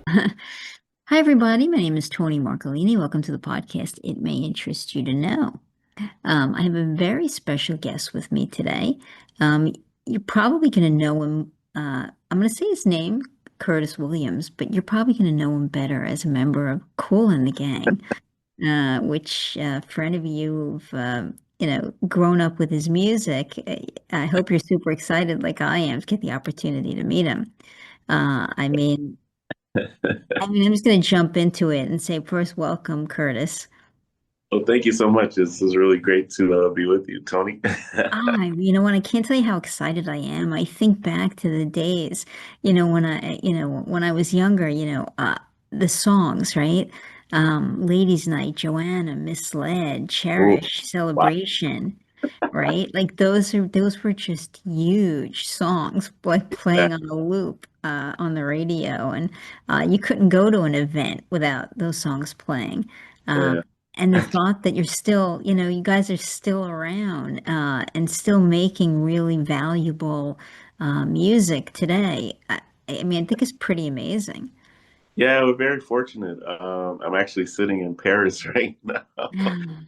Hi, everybody. My name is Toni Marcolini. Welcome to the podcast. It may interest you to know. I have a very special guest with me today. Um, you're probably going to know him. I'm going to say his name, Curtis Williams, but you're probably going to know him better as a member of Kool and the Gang, which, for any of you who've, grown up with his music, I hope you're super excited, like I am, to get the opportunity to meet him. Uh, I mean, I'm just going to jump into it and say first, welcome, Curtis. Well, thank you so much. This is really great to be with you, Tony. You know what? I can't tell you how excited I am. I think back to the days, when I was younger, the songs, right? Ladies' Night, Joanna, Misled, Oh, Cherish, wow. Celebration, right? Like those were just huge songs, like playing on Exactly. a loop on the radio, and you couldn't go to an event without those songs playing. Um, Yeah. and the thought that you're still, you guys are still around and still making really valuable music today. I mean, I think it's pretty amazing. Yeah, we're very fortunate. I'm actually sitting in Paris right now,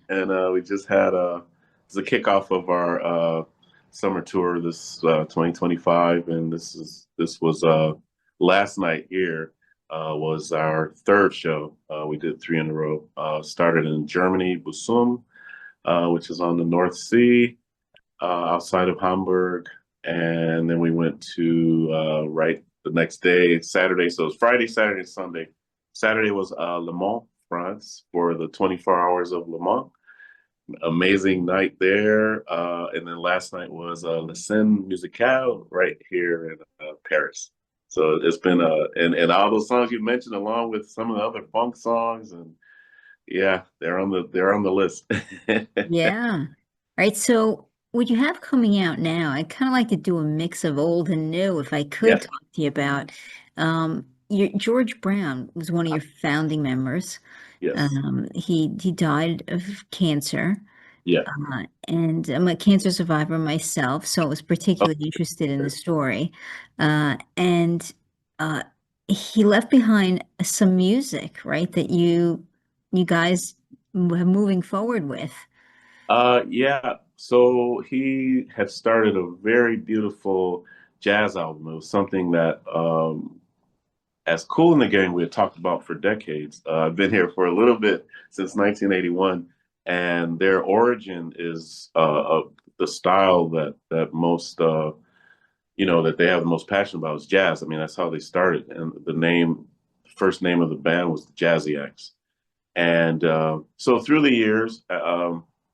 and we just had it's a kickoff of our summer tour this 2025, and this was last night here was our third show. We did three in a row. Started in Germany, Busum, which is on the North Sea. Outside of Hamburg, and then we went to right the next day, Saturday. So it was Friday, Saturday, Sunday. Saturday was Le Mans, France, for the 24 hours of Le Mans. Amazing night there. And then last night was La Scène Musicale right here in Paris. So it's been and all those songs you mentioned, along with some of the other funk songs, and yeah, they're on the list. Yeah. Right. So, what you have coming out now, I kind of like to do a mix of old and new, if I could Yeah. talk to you about. George Brown was one of your founding members. Yes. He died of cancer. Yeah. And I'm a cancer survivor myself, so I was particularly interested in the story. And he left behind some music, right, that you guys are moving forward with. Yeah. So he had started a very beautiful jazz album. It was something that, as Kool and the Gang, we had talked about for decades. I've been here for a little bit since 1981, and their origin is of the style that most, that they have the most passion about is jazz. I mean, that's how they started, and first name of the band was the Jazzy Acts. And so through the years,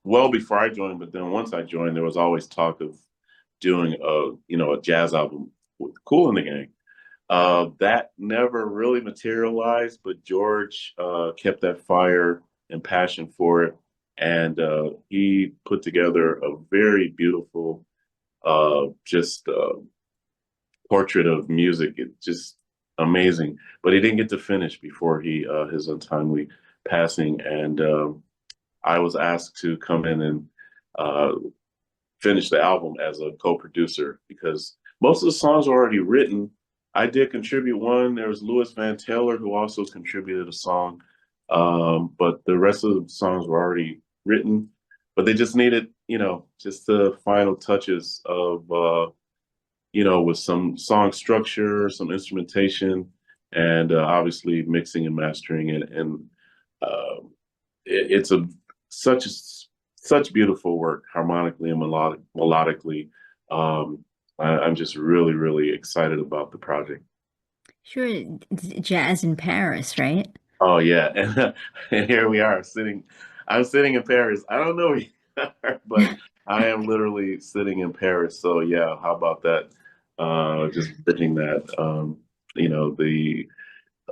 well before I joined, but then once I joined, there was always talk of doing a jazz album with Kool and the Gang. That never really materialized, but George kept that fire and passion for it, and he put together a very beautiful, just portrait of music. It's just amazing. But he didn't get to finish before he his untimely passing, and I was asked to come in and uh, finish the album as a co-producer because most of the songs were already written. I did contribute one. There was Louis Van Taylor who also contributed a song, but the rest of the songs were already written. But they just needed, just the final touches of with some song structure, some instrumentation, and obviously mixing and mastering it. And it's such such beautiful work, harmonically and melodically. Um, I'm just really, really excited about the project. Sure, jazz in Paris, right? Oh yeah, and here we are sitting. I'm sitting in Paris. I don't know where you are, but I am literally sitting in Paris. So yeah, how about that? Just bridging that. The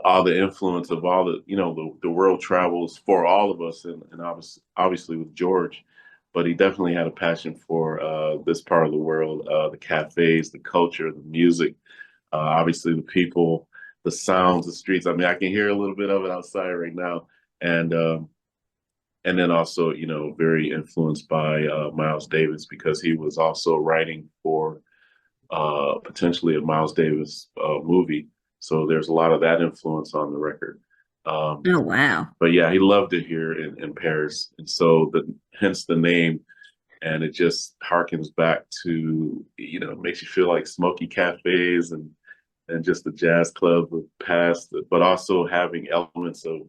all the influence of all the world travels for all of us, and obviously with George, but he definitely had a passion for this part of the world, the cafes, the culture, the music, obviously the people, the sounds, the streets. I mean, I can hear a little bit of it outside right now, and um, and then also very influenced by Miles Davis because he was also writing for potentially a Miles Davis movie. So there's a lot of that influence on the record. Um, Oh, wow. but yeah, he loved it here in Paris, and so hence the name, and it just harkens back to, makes you feel like smoky cafes and just the jazz club of past, but also having elements of,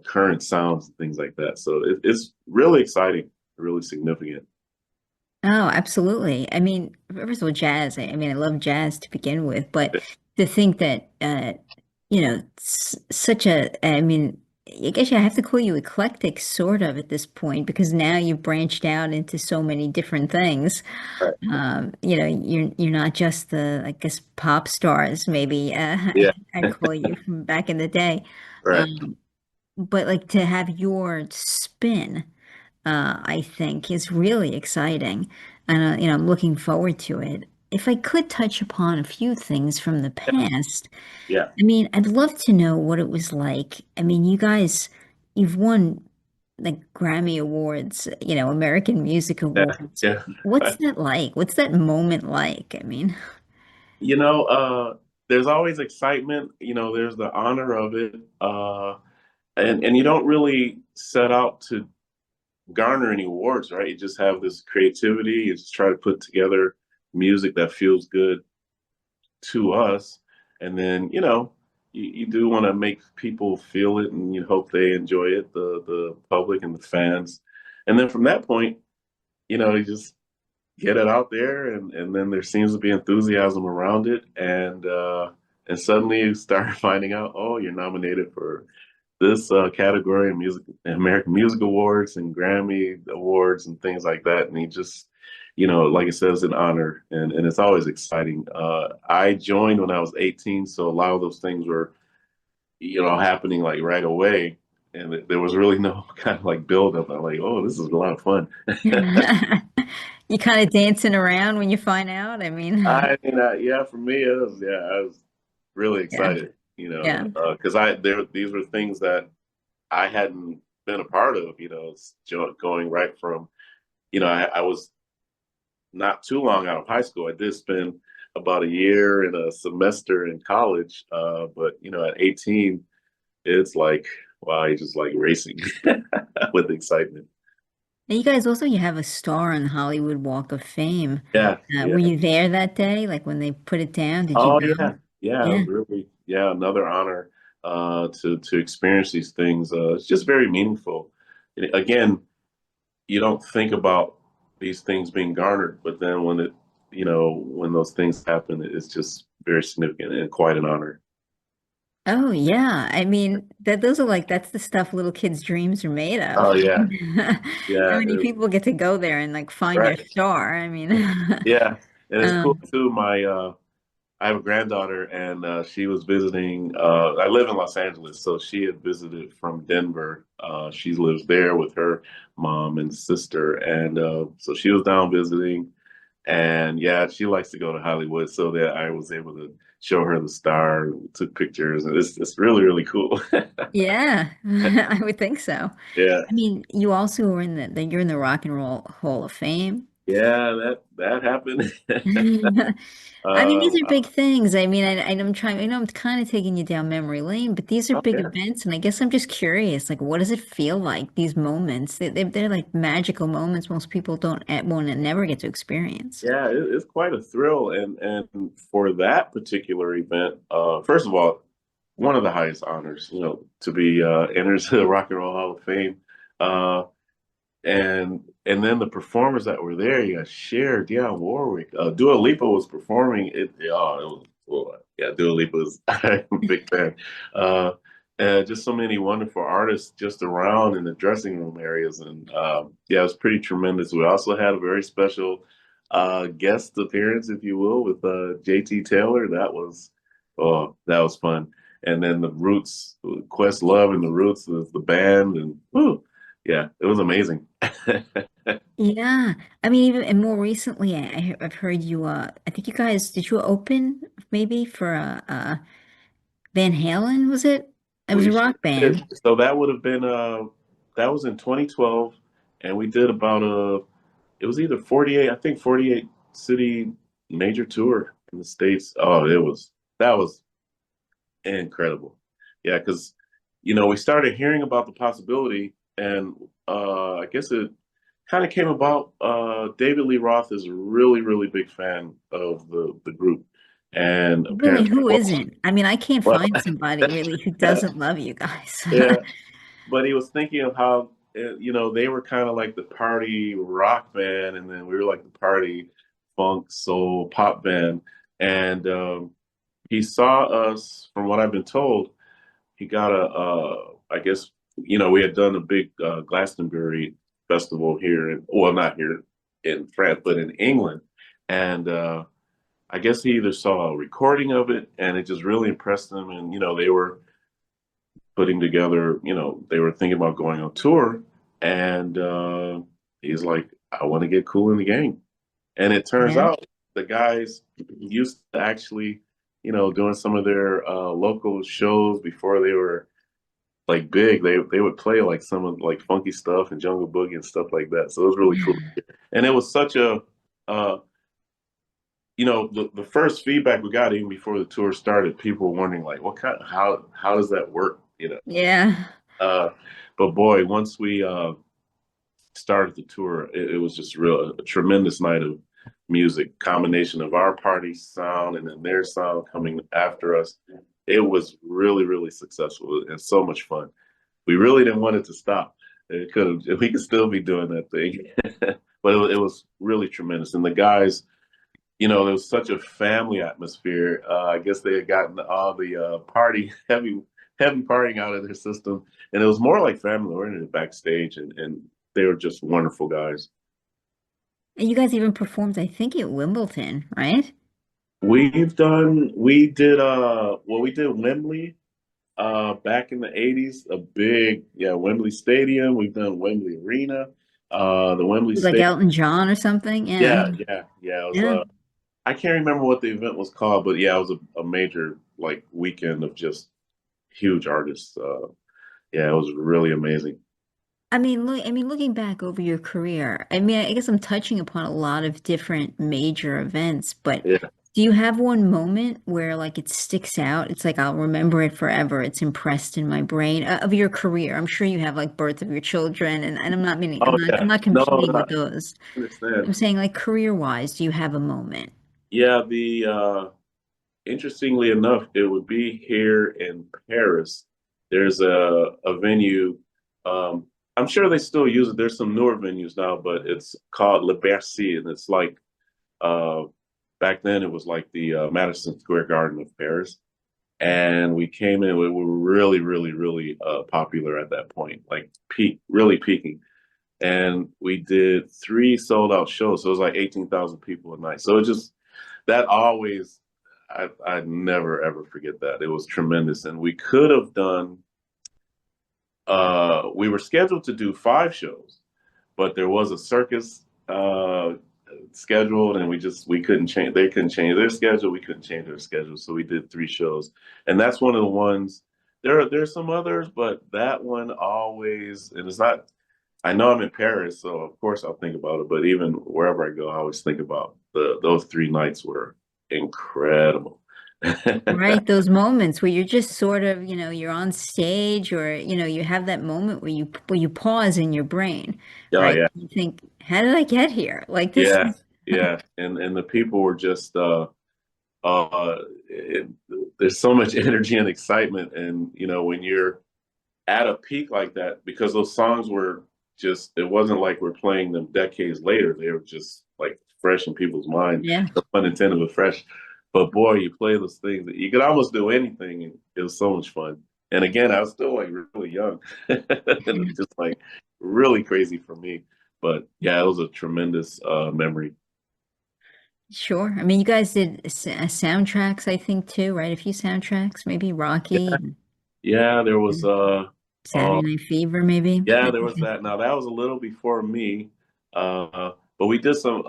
current sounds and things like that. So it's really exciting, really significant. Oh, absolutely. I mean, first of all, jazz. I mean, I love jazz to begin with, but to think that, such a, I mean, I guess I have to call you eclectic sort of at this point because now you've branched out into so many different things. Right. You're not just the, I guess, pop stars, maybe, Yeah. I'd call you from back in the day. Right. Um, but like to have your spin. I think is really exciting. And, I'm looking forward to it. If I could touch upon a few things from the past, Yeah. I mean, I'd love to know what it was like. I mean, you guys, you've won like Grammy Awards, American Music Yeah. Awards. Yeah. What's that like? What's that moment like? I mean, You know, there's always excitement. There's the honor of it, and you don't really set out to garner any awards, right? You just have this creativity. You just try to put together music that feels good to us, and then you do want to make people feel it, and you hope they enjoy it, the public and the fans, and then from that point, you just get it out there, and then there seems to be enthusiasm around it, and suddenly you start finding out, oh, you're nominated for this category in music, American Music Awards and Grammy Awards and things like that. And you just, like I said, it's an honor, and it's always exciting. I joined when I was 18, so a lot of those things were, happening like right away. And there was really no kind of like build up. I'm like, oh, this is a lot of fun. you kind of dancing around when you find out. I mean, Yeah, for me, I was really yeah, excited, yeah. because these were things that I hadn't been a part of, going right from, I was not too long out of high school. I did spend about a year and a semester in college, but at 18, it's like, wow, you're just like racing with excitement. And you guys also you have a star on the Hollywood Walk of Fame. Yeah, Were yeah. you there that day? Like when they put it down, did you Oh go? yeah, yeah. It Yeah. was really, yeah, another honor to experience these things. It's just very meaningful. Again, you don't think about these things being garnered, but then when those things happen, it's just very significant and quite an honor. Oh yeah. I mean that those are like that's the stuff little kids' dreams are made of. Oh yeah, How yeah, many people get to go there and like find their right, star? I mean, yeah, and it's cool um, too. I have a granddaughter, and she was visiting. I live in Los Angeles, so she had visited from Denver. She lives there with her mom and sister, and so she was down visiting. And yeah, she likes to go to Hollywood, so that I was able to show her the star, took pictures, and it's really really cool. yeah, I would think so. Yeah, I mean, you also were in you're in the Rock and Roll Hall of Fame. yeah, that happened. I mean, these um, are big things. I mean, I'm trying, I'm kind of taking you down memory lane, but these are oh big yeah, events. And I guess I'm just curious, like, what does it feel like, these moments? They're like magical moments most people don't, won't never get to experience. yeah, it's quite a thrill, and for that particular event, first of all, one of the highest honors, to be entered to the Rock and Roll Hall of Fame. Uh, and then the performers that were there, you got Cher, Dionne Warwick, Dua Lipa was performing. It was well, yeah, Dua Lipa's I'm a big fan. Uh, and just so many wonderful artists just around in the dressing room areas, and yeah, it was pretty tremendous. We also had a very special guest appearance, if you will, with JT Taylor. That was fun. And then the Roots, Questlove and the Roots was the band, and whew, yeah, it was amazing. Yeah. I mean, even and more recently, I've heard you, I think you guys, did you open maybe for Van Halen, was it? It was We a sure rock did. band. So that would have been that was in 2012, and we did about it was either 48, I think 48 city major tour in the States. Oh, that was incredible. Yeah, because we started hearing about the possibility, and I guess it kind of came about. David Lee Roth is a really, really big fan of the group, and Really, apparently, who isn't? I mean, I can't well, find somebody really who doesn't love you guys. yeah. But he was thinking of how they were kind of like the party rock band, and then we were like the party funk soul pop band, and he saw us. From what I've been told, he got I guess we had done a big Glastonbury festival here in, well, not here in France, but in England, and I guess he either saw a recording of it and it just really impressed him, and they were putting together, they were thinking about going on tour, and he's like, I want to get Kool in the Gang. And it turns Yeah. out the guys used to actually, doing some of their local shows before they were like big. They would play like some of like funky stuff and jungle boogie and stuff like that. So it was really cool. And it was such a uh, the first feedback we got even before the tour started, people were wondering like, what kind, how does that work? Yeah. Uh, but boy, once we started the tour, it was just a tremendous night of music, combination of our party sound and then their sound coming after us. It was really, really successful and so much fun. We really didn't want it to stop. We could still be doing that thing, but it was really tremendous. And the guys, there was such a family atmosphere. I guess they had gotten all the party heavy partying out of their system, and it was more like family oriented backstage, and they were just wonderful guys. And you guys even performed, I think, at Wimbledon, right? We did Wembley back in the 80s, a big, yeah, Wembley Stadium. We've done Wembley Arena, the Wembley Like Stadium. Elton John or something. Yeah. Yeah. It was Yeah. I can't remember what the event was called, but yeah, it was a major like weekend of just huge artists. Yeah, it was really amazing. Looking back over your career, I mean, I guess I'm touching upon a lot of different major events, but Yeah. do you have one moment where like it sticks out? It's like I'll remember it forever. It's impressed in my brain of your career. I'm sure you have like birth of your children, and I'm not meaning Oh I'm yeah. not No, competing I with those. understand. I'm saying like career wise, do you have a moment? Yeah, the interestingly enough, it would be here in Paris. There's a venue. Um, I'm sure they still use it. There's some newer venues now, but it's called Le Bercy, and it's like uh, back then it was like the Madison Square Garden of Paris. And we came in. We were really, really, really popular at that point, like really peaking. And we did three sold out shows, so it was like 18,000 people a night. So it just that always, I never ever forget that. It was tremendous, and we could have done. We were scheduled to do five shows, but there was a circus scheduled, and we couldn't change. They couldn't change their schedule. We couldn't change their schedule, so we did three shows, and that's one of the ones. There's some others, but that one always, and it's not. I know I'm in Paris, so of course I'll think about it. But even wherever I go, I always think about those three nights were incredible. Right, those moments where you're just sort of, you're on stage or, you have that moment where you pause in your brain, Oh right? yeah, You think, how did I get here? Like this yeah, is yeah, and the people were just uh, it, there's so much energy and excitement, and when you're at a peak like that, because those songs were just, it wasn't like we're playing them decades later. They were just like fresh in people's mind. yeah. No pun intended, but fresh. But boy, you play those things that you could almost do anything, and it was so much fun. And again, I was still like really young, and it's just like really crazy for me. But yeah, it was a tremendous memory. Sure. I mean, you guys did soundtracks, I think, too, right? A few soundtracks, maybe Rocky and Yeah, there was Saturday Night Fever, maybe. yeah, there was that. Now that was a little before me, but we did some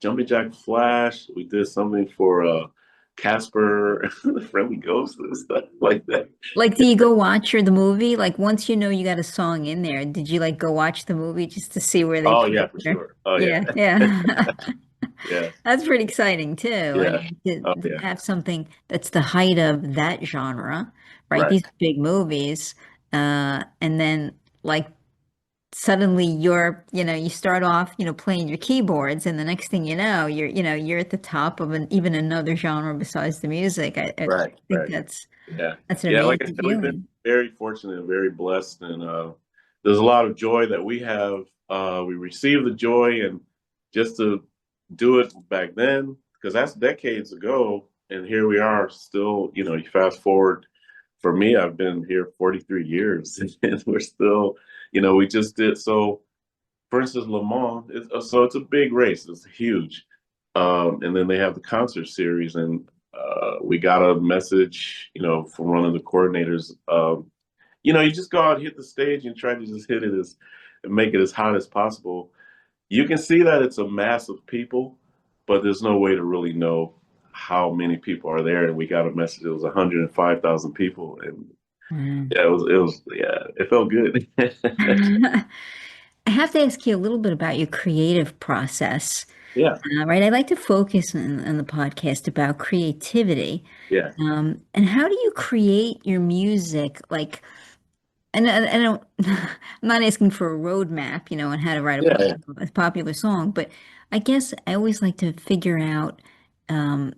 Jumping Jack Flash. We did something for Casper, the Friendly Ghost, and stuff like that. Like, do you go watch the movie? Like, once you know you got a song in there, did you like go watch the movie just to see where they Oh put yeah, it for there? sure. Oh yeah, Yeah, yeah. Yeah. That's pretty exciting too. I Yeah. mean, Oh to yeah. have something that's the height of that genre, right? Right. These big movies, and then like suddenly you start off, playing your keyboards, and the next thing you know, you're at the top of even another genre besides the music. I Right. think Right. that's Yeah. an Yeah. Like I amazing said, we've been feeling. very fortunate and very blessed, and there's a lot of joy that we have. We receive the joy, and just to do it back then, because that's decades ago, and here we are still. You fast forward. For me, I've been here 43 years, and we're still. We just did so. For instance, Le Mans. So it's a big race. It's huge. And then they have the concert series, and we got a message, from one of the coordinators. You just go out, hit the stage, and try to just hit it and make it as hot as possible. You can see that it's a mass of people, but there's no way to really know how many people are there. And we got a message. It was 105,000 people, and Mm. yeah, yeah, it felt good. I have to ask you a little bit about your creative process. Yeah, Right. I like to focus in the podcast about creativity. yeah, And how do you create your music? Like, and I don't, I'm not asking for a roadmap, on how to write yeah, a popular song, but I guess I always like to figure out, um,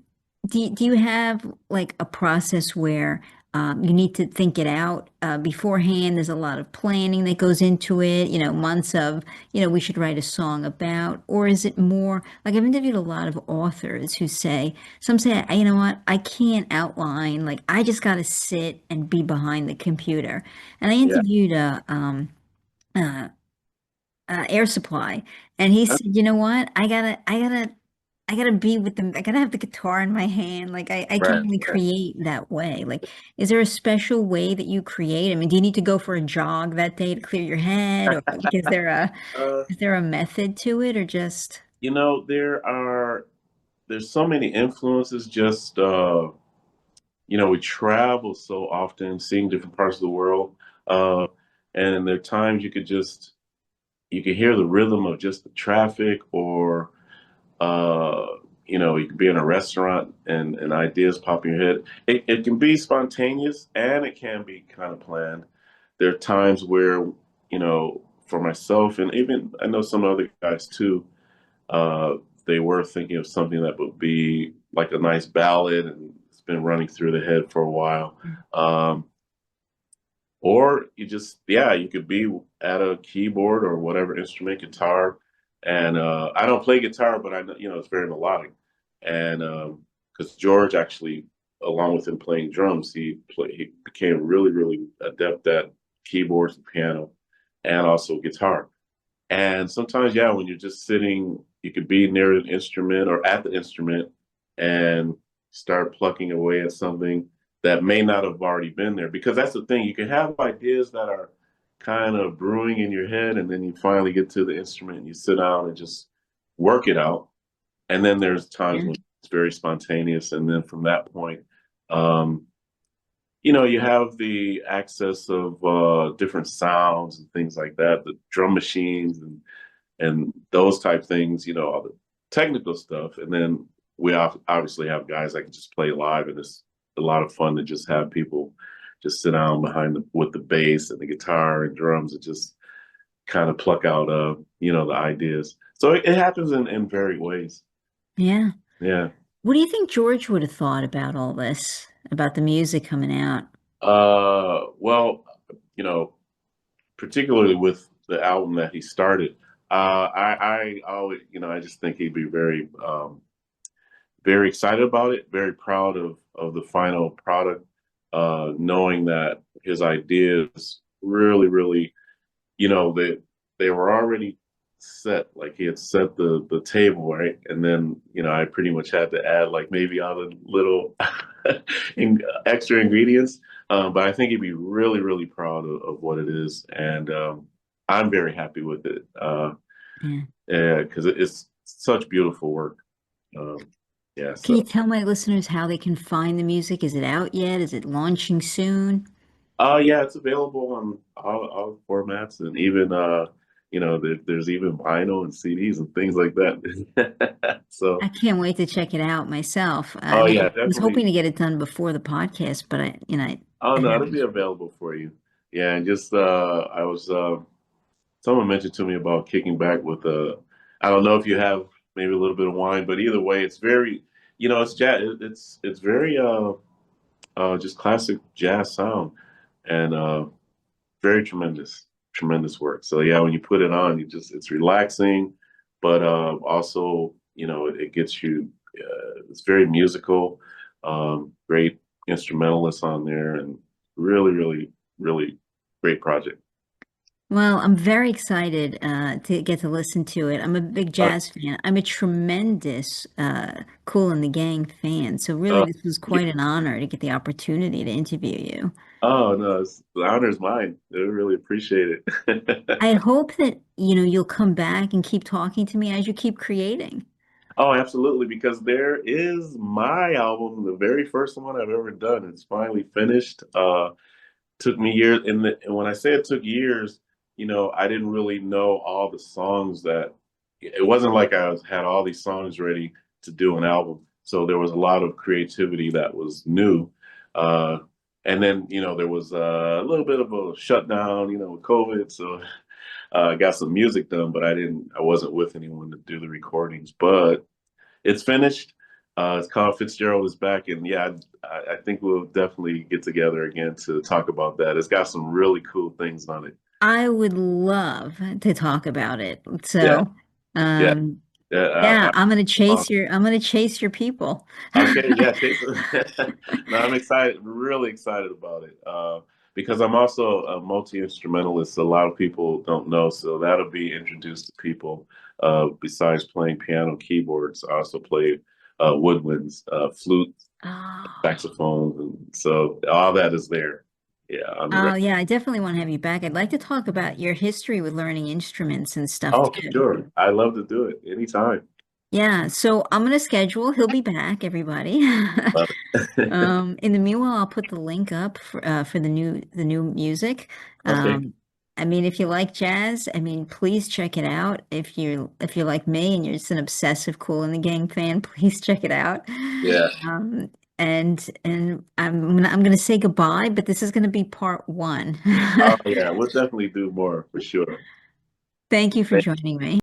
do you have like a process where you need to think it out beforehand? There's a lot of planning that goes into it, months of, we should write a song about, or is it more like I've interviewed a lot of authors who say, some say, you know what, I can't outline, like I just got to sit and be behind the computer. And I yeah. interviewed uh, Air Supply, and he said, "You know what? I gotta be with them. I gotta have the guitar in my hand. Like I can Right, only right. create that way. Like, is there a special way that you create? I mean, do you need to go for a jog that day to clear your head, or like, Uh, is there a method to it, or just there's so many influences. Just we travel so often, seeing different parts of the world, uh, and there are times you could hear the rhythm of just the traffic, or uh, you could be in a restaurant and ideas pop in your head. It can be spontaneous and it can be kind of planned. There are times where for myself, and even I know some other guys too. Uh, they were thinking of something that would be like a nice ballad, and it's been running through the head for a while. Um, or you could be at a keyboard or whatever instrument, guitar. And I don't play guitar, but I know, it's very melodic. And because George actually, along with him playing drums, he became really, really adept at keyboards and piano and also guitar. And sometimes, yeah, when you're just sitting, you could be near an instrument or at the instrument and start plucking away at something that may not have already been there. Because that's the thing, you can have ideas that are kind of brewing in your head, and then you finally get to the instrument and you sit down and just work it out. And then there's times yeah, when it's very spontaneous. And then from that point, um, you have the access of different sounds and things like that, the drum machines and those type things, all the technical stuff. And then we obviously have guys that can just play live, and it's a lot of fun to just have people just sit down with the bass and the guitar and drums and just kind of pluck out, the ideas. So it happens in varied ways. yeah. Yeah. What do you think George would have thought about all this, about the music coming out? Well, you know, particularly with the album that he started, I always, I just think he'd be very excited about it, very proud of the final product, knowing that his ideas really, really, they were already set. Like he had set the table, right? And then I pretty much had to add like maybe other little extra ingredients. But I think he'd be really, really proud of what it is, and I'm very happy with it. Yeah. Yeah, because it's such beautiful work. Um, yeah, Can you so tell my listeners how they can find the music? Is it out yet? Is it launching soon? yeah, it's available on all formats, and even there's even vinyl and CDs and things like that. I So, can't wait to check it out myself. I oh mean, yeah, I was hoping definitely. to get it done before the podcast, but Oh I no, it'll haven't. be available for you. Yeah, and just I was someone mentioned to me about kicking back with I don't know if you have maybe a little bit of wine, but either way, it's very, it's jazz. It's very just classic jazz sound, and very tremendous work. So yeah, when you put it on, it's relaxing, but also it gets you. It's very musical. Great instrumentalists on there, and really great project. Well, I'm very excited to get to listen to it. I'm a big Uh, jazz fan. I'm a tremendous Kool and the Gang fan. So really, uh, this was yeah. quite an honor to get the opportunity to interview you. Oh no, the honor is mine. I really appreciate it. I hope that, you'll come back and keep talking to me as you keep creating. Oh, absolutely, because there is my album, the very first one I've ever done. It's finally finished. Took me years, and when I say it took years, I didn't really know all the songs that. It wasn't like had all these songs ready to do an album. So there was a lot of creativity that was new. Uh, and then, there was a little bit of a shutdown, with COVID. So I got some music done, but I wasn't with anyone to do the recordings. But it's finished. It's called Fitzgerald is Back, and yeah, I think we'll definitely get together again to talk about that. It's got some really cool things on it. I would love to talk about it. Yeah, So, yeah, um, yeah. yeah, Uh, I'm gonna chase your people. okay, yeah, Jason. No, I'm excited, really excited about it. Because I'm also a multi-instrumentalist. A lot of people don't know, so that'll be introduced to people. Besides playing piano, keyboards, I also play woodwinds, flute, Oh. saxophones, and so all that is there. Yeah, on the Oh record. yeah, I definitely want to have you back. I'd like to talk about your history with learning instruments and stuff Oh, for too. sure. I love to do it anytime. Yeah, so I'm gonna schedule. He'll be back, everybody. Love it. In the meanwhile, I'll put the link up for the new music. Okay. Um, I mean, if you like jazz, I mean, please check it out. If you're like me and you're just an obsessive Kool and the Gang fan, please check it out. Yeah. And I'm gonna say goodbye, but this is gonna be part one. Oh, yeah. We'll definitely do more for sure. Thank you for Thank joining me.